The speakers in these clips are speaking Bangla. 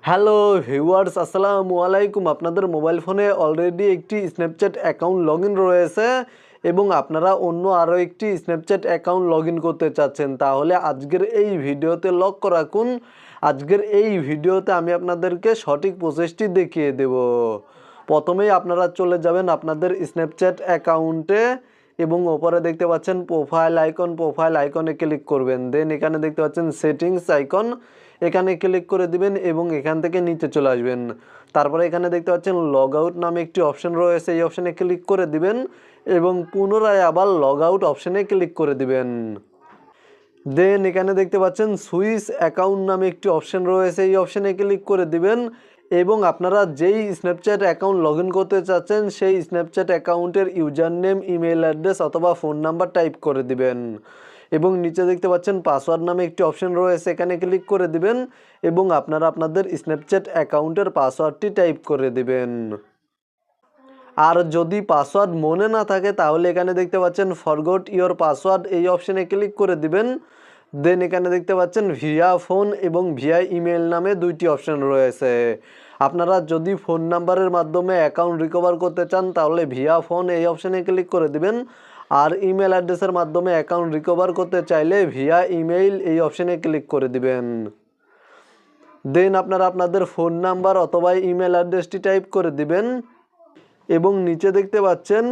হ্যালো ভিউয়ার্স, আসসালামু আলাইকুম। আপনাদের মোবাইল ফোনে অলরেডি একটি স্ন্যাপচ্যাট অ্যাকাউন্ট লগ ইন রয়েছে এবং আপনারা অন্য আরও একটি স্ন্যাপচ্যাট অ্যাকাউন্ট লগ ইন করতে চাচ্ছেন, তাহলে আজকের এই ভিডিওতে লক্ষ্য রাখুন। আজকের এই ভিডিওতে আমি আপনাদেরকে সঠিক প্রসেসটি দেখিয়ে দেব। প্রথমেই আপনারা চলে যাবেন আপনাদের স্ন্যাপচ্যাট অ্যাকাউন্টে এবং ওপরে দেখতে পাচ্ছেন প্রোফাইল আইকনে ক্লিক করবেন। দেন এখানে দেখতে পাচ্ছেন সেটিংস আইকন, এখানে ক্লিক করে দিবেন এবং এখান থেকে নিচে চলে আসবেন। তারপরে এখানে দেখতে পাচ্ছেন লগ আউট নামে একটি অপশন রয়েছে, এই অপশানে ক্লিক করে দিবেন এবং পুনরায় আবার লগ আউট অপশানে ক্লিক করে দিবেন। দেন এখানে দেখতে পাচ্ছেন সুইচ অ্যাকাউন্ট নামে একটি অপশন রয়েছে, এই অপশানে ক্লিক করে দিবেন এবং আপনারা যেই স্ন্যাপচ্যাট অ্যাকাউন্ট লগ ইন করতে চাচ্ছেন সেই স্ন্যাপচ্যাট অ্যাকাউন্টের ইউজার নেম, ইমেল অ্যাড্রেস অথবা ফোন নাম্বার টাইপ করে দিবেন এবং নিচে দেখতে পাচ্ছেন পাসওয়ার্ড নামে একটি অপশন রয়েছে, এখানে ক্লিক করে দিবেন এবং আপনারা আপনাদের স্ন্যাপচ্যাট অ্যাকাউন্টের পাসওয়ার্ডটি টাইপ করে দিবেন। আর যদি পাসওয়ার্ড মনে না থাকে তাহলে এখানে দেখতে পাচ্ছেন ফরগট ইওর পাসওয়ার্ড, এই অপশানে ক্লিক করে দিবেন। দেন এখানে দেখতে পাচ্ছেন ভিয়া ফোন এবং ভিয়া ইমেল নামে দুইটি অপশান রয়েছে। আপনারা যদি ফোন নাম্বারের মাধ্যমে অ্যাকাউন্ট রিকভার করতে চান তাহলে ভিয়া ফোন এই অপশানে ক্লিক করে দিবেন, আর ইমেল অ্যাড্রেসের মাধ্যমে অ্যাকাউন্ট রিকভার করতে চাইলে ভিয়া ইমেইল এই অপশানে ক্লিক করে দিবেন। দেন আপনারা আপনাদের ফোন নাম্বার অথবা ইমেল অ্যাড্রেসটি টাইপ করে দিবেন এবং নিচে দেখতে পাচ্ছেন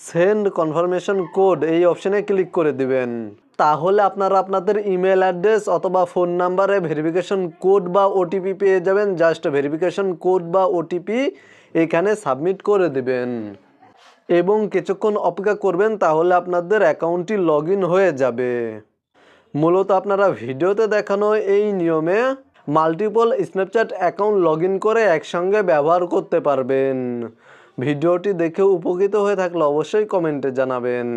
সেন্ড কনফার্মেশন কোড, এই অপশানে ক্লিক করে দিবেন। তাহলে আপনারা আপনাদের ইমেল অ্যাড্রেস অথবা ফোন নাম্বারে ভেরিফিকেশন কোড বা ওটিপি পেয়ে যাবেন। জাস্ট ভেরিফিকেশন কোড বা ওটিপি এখানে সাবমিট করে দিবেন এবং কিছুক্ষণ অপেক্ষা করবেন, তাহলে আপনাদের অ্যাকাউন্টটি লগ ইন হয়ে যাবে। মূলত আপনারা ভিডিওতে দেখানো এই নিয়মে multiple Snapchat account log in করে একসঙ্গে ব্যবহার করতে পারবেন। ভিডিওটি দেখে উপকৃত হয়ে থাকলে অবশ্যই কমেন্টে জানাবেন।